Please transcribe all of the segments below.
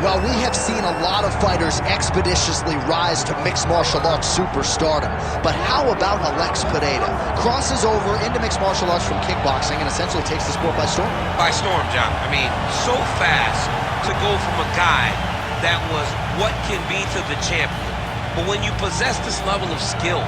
Well, we have seen a lot of fighters expeditiously rise to mixed martial arts superstardom. But how about Alex Pereira? Crosses over into mixed martial arts from kickboxing and essentially takes the sport by storm. By storm, John. I mean, so fast to go from a guy that was what can be to the champion. But when you possess this level of skill,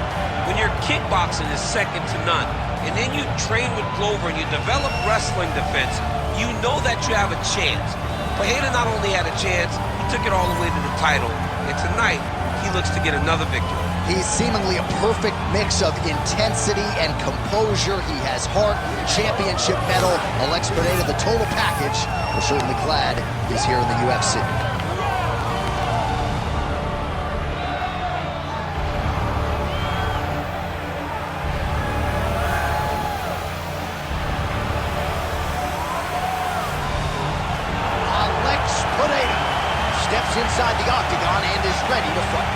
when your kickboxing is second to none, and then you train with Glover and you develop wrestling defense, you know that you have a chance. Poatan not only had a chance, he took it all the way to the title. And tonight, he looks to get another victory. He's seemingly a perfect mix of intensity and composure. He has heart, championship medal. Alex Pereira, the total package. We're certainly glad he's here in the UFC. Steps inside the octagon and is ready to fight.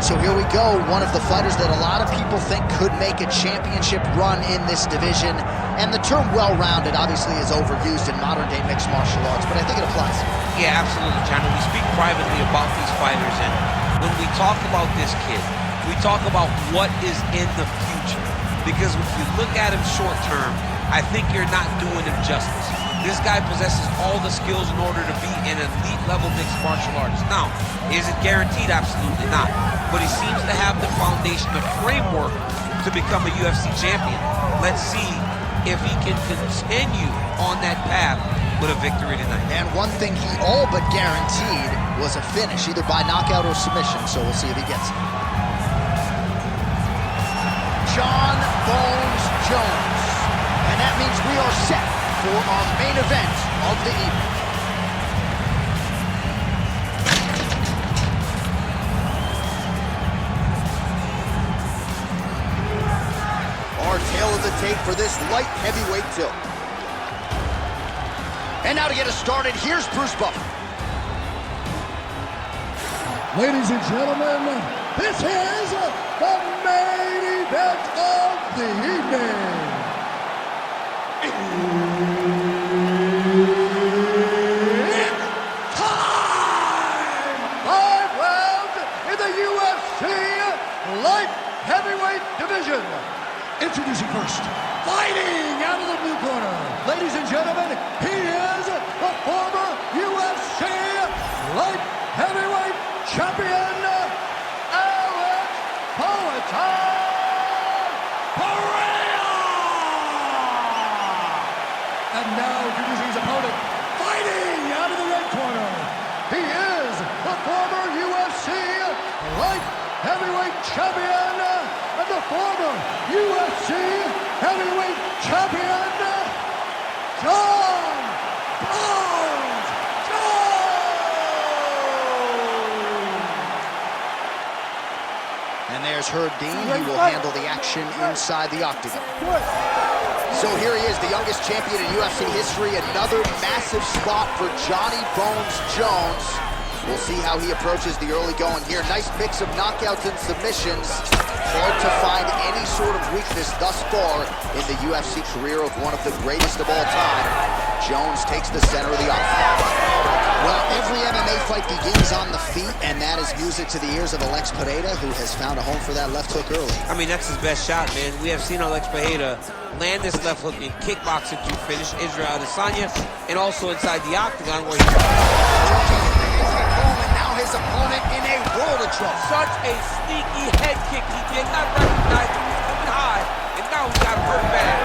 So here we go, one of the fighters that a lot of people think could make a championship run in this division. And the term well-rounded obviously is overused in modern-day mixed martial arts, but I think it applies. Yeah, absolutely, John. We speak privately about these fighters, and when we talk about this kid, we talk about what is in the future. Because if you look at him short-term, I think you're not doing him justice. This guy possesses all the skills in order to be an elite-level mixed martial artist. Now, is it guaranteed? Absolutely not. But he seems to have the foundation, the framework to become a UFC champion. Let's see if he can continue on that path with a victory tonight. And one thing he all but guaranteed was a finish, either by knockout or submission, so we'll see if he gets it. Jon Jones. And that means we are set for our main event of the evening. Our tail of the tape for this light heavyweight tilt. And now to get us started, here's Bruce Buffer. Ladies and gentlemen, this is the main event of the evening. It's time! 5 rounds in the UFC light heavyweight division. Introducing first, fighting out of the blue corner. Ladies and gentlemen, he is the former UFC light heavyweight champion, Alex Poatan. And now introducing his opponent, fighting out of the red corner. He is the former UFC light heavyweight champion and the former UFC heavyweight champion, Jon Jones. And there's Herb Dean. He will handle the action inside the octagon. So here he is, the youngest champion in UFC history. Another massive spot for Johnny Bones Jones. We'll see how he approaches the early going here. Nice mix of knockouts and submissions. Hard to find any sort of weakness thus far in the UFC career of one of the greatest of all time. Jones takes the center of the octagon. Well, every MMA fight begins on the feet, and that is music to the ears of Alex Pereira, who has found a home for that left hook early. I mean, that's his best shot, man. We have seen Alex Pereira land this left hook in kickboxing to finish Israel Adesanya, and also inside the octagon where he... And now his opponent in a world of trouble. Such a sneaky head kick. He did not recognize he was coming high, and now he got hurt bad.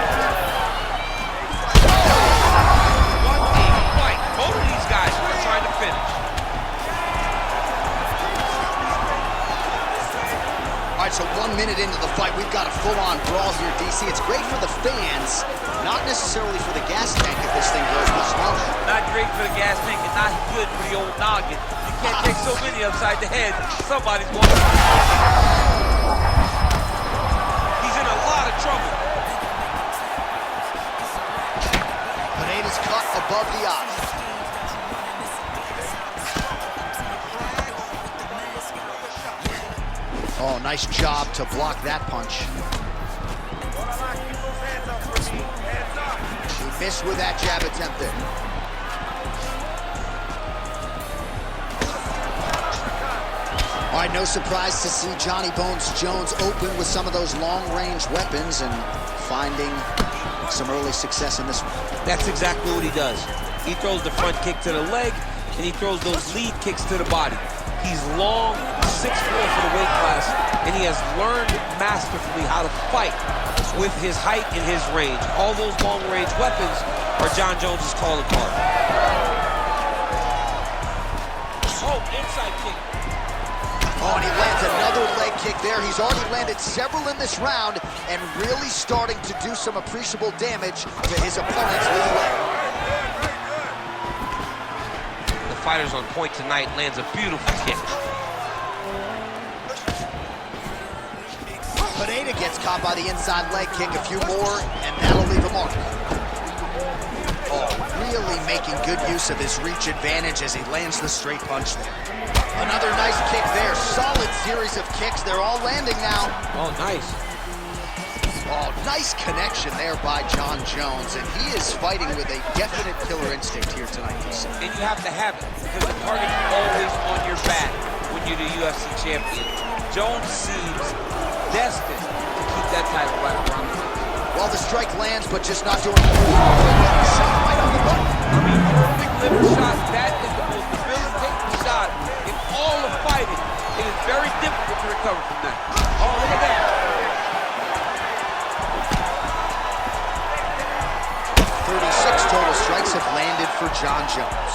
What a fight. Both of these guys are trying to finish. All right, so 1 minute into the fight, we've got a full-on brawl here, DC. It's great for the fans, not necessarily for the gas tank if this thing goes much longer. Not great for the gas tank and not good for the old noggin. You can't take so many upside the head. Somebody's going to... He's in a lot of trouble. Pineda's cut above the eye. Oh, nice job to block that punch. He missed with that jab attempt there. All right, no surprise to see Jon Jones open with some of those long-range weapons and finding some early success in this one. That's exactly what he does. He throws the front kick to the leg, and he throws those lead kicks to the body. He's long, 6'4" for the weight class, and he has learned masterfully how to fight with his height and his range. All those long-range weapons are Jon Jones' calling card. Oh, inside kick. Oh, and he lands another leg kick there. He's already landed several in this round and really starting to do some appreciable damage to his opponent's lead leg. The fighter's on point tonight, lands a beautiful kick. Pineda gets caught by the inside leg kick, a few more, and that'll leave a mark. Oh, really making good use of his reach advantage as he lands the straight punch there. Another nice kick there. Solid series of kicks. They're all landing now. Oh, nice. Oh, nice connection there by Jon Jones, and he is fighting with a definite killer instinct here tonight. And you have to have it, because the target's always on your back when you're the UFC champion. Jones seems destined to keep that title right around him. Well, the strike lands, but just not doing anything. Shot right on the button. I mean, perfect liver shot. That is the most debilitating shot in all of fighting. It is very difficult to recover from that. Oh, look at that. 36 total strikes have landed for Jon Jones.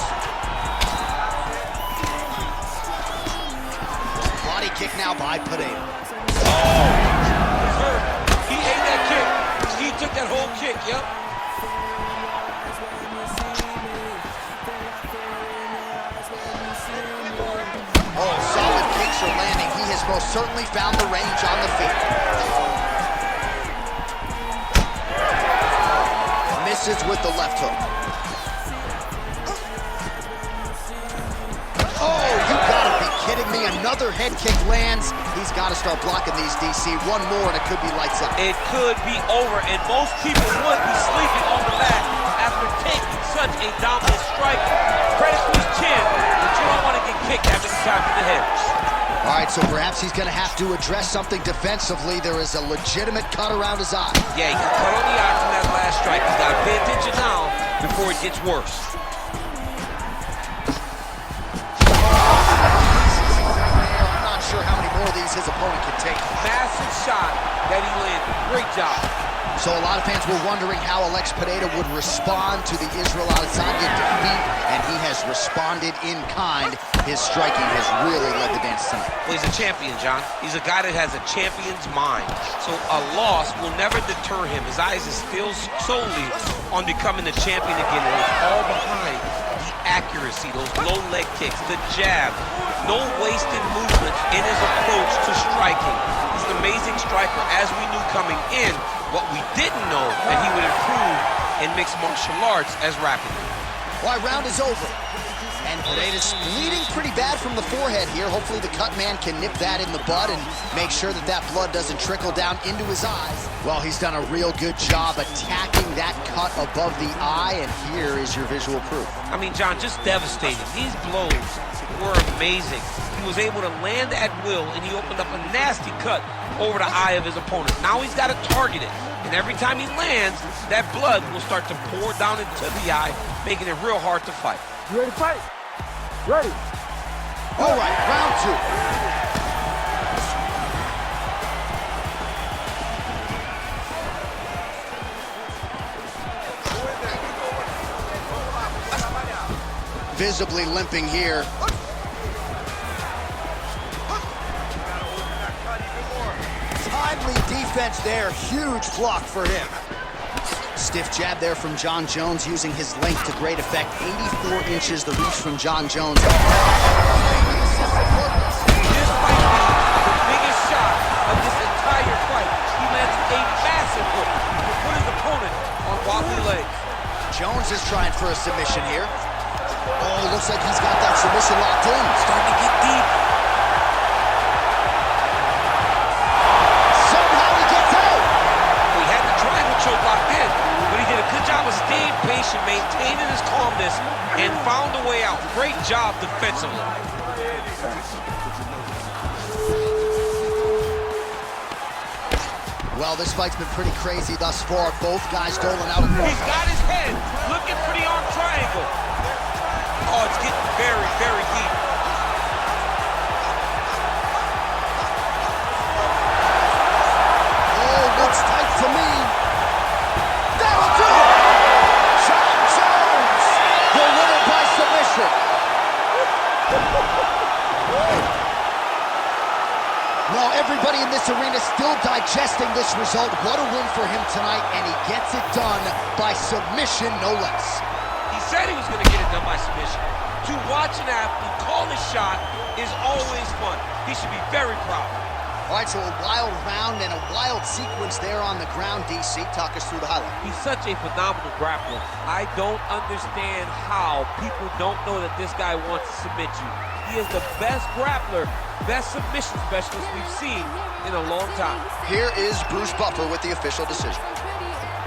Body kick now by Pineda. Oh, he's hurt. He ate that kick. He took that whole kick, yep. Oh, solid kicks are landing. He has most certainly found the range on the feet. Misses with the left hook. Oh, you gotta be kidding me. Another head kick lands. He's got to start blocking these, DC. One more and it could be lights out. It could be over, and most people would be sleeping on the mat after taking such a dominant strike. Credit to his chin, but you don't want to get kicked that many times in the head. All right, so perhaps he's going to have to address something defensively. There is a legitimate cut around his eye. Yeah, he got cut on the eye from that last strike. He's got to pay attention now before it gets worse. I'm not sure how many more of these his opponent can take. Massive shot that he landed. Great job. So a lot of fans were wondering how Alex Pineda would respond to the Israel Adesanya defeat, and he has responded in kind. His striking has really led the dance tonight. Well, he's a champion, John. He's a guy that has a champion's mind. So a loss will never deter him. His eyes is still solely on becoming the champion again, and it's all behind the accuracy, those low leg kicks, the jab, no wasted movements in his approach to striking. He's an amazing striker, as we knew coming in. What we didn't know that he would improve in mixed martial arts as rapidly. Well, our round is over. And Pineda's bleeding pretty bad from the forehead here. Hopefully the cut man can nip that in the bud and make sure that that blood doesn't trickle down into his eyes. Well, he's done a real good job attacking that cut above the eye, and here is your visual proof. I mean, John, just devastating. These blows were amazing. He was able to land at will, and he opened up a nasty cut over the eye of his opponent. Now he's got to target it. And every time he lands, that blood will start to pour down into the eye, making it real hard to fight. You ready to fight? Ready. All right, round two. Visibly limping here. Timely defense there, huge block for him. Stiff jab there from Jon Jones, using his length to great effect. 84 inches the reach from Jon Jones. This might be the biggest shot of this entire fight. He lands a massive hook to put his opponent on wobbly legs. Jones is trying for a submission here. Oh, looks like he's got that submission locked in. Starting to get deep. Somehow he gets out. He had the triangle choke locked in, but he did a good job of staying patient, maintaining his calmness, and found a way out. Great job defensively. Well, this fight's been pretty crazy thus far. Both guys doling out. He's got his head looking for the arm triangle. Oh, it's getting very, very deep. Oh, looks tight to me. That'll do it! Jon Jones, the winner by submission. Well, everybody in this arena still digesting this result. What a win for him tonight, and he gets it done by submission, no less. He said he was going to get it done by submission. To watch an athlete call a shot is always fun. He should be very proud. All right, so a wild round and a wild sequence there on the ground, DC. Talk us through the highlight. He's such a phenomenal grappler. I don't understand how people don't know that this guy wants to submit you. He is the best grappler, best submission specialist we've seen in a long time. Here is Bruce Buffer with the official decision.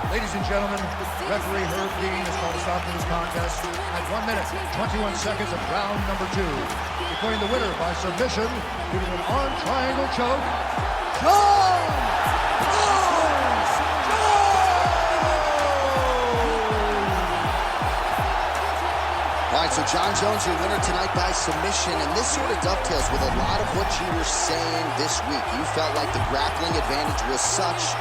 Ladies and gentlemen, referee Herb Dean has called a stop to this contest at 1 minute, 21 seconds of round number 2. Declaring the winner by submission due to an arm triangle choke, Jon Jones! All right, so Jon Jones, your winner tonight by submission, and this sort of dovetails with a lot of what you were saying this week. You felt like the grappling advantage was such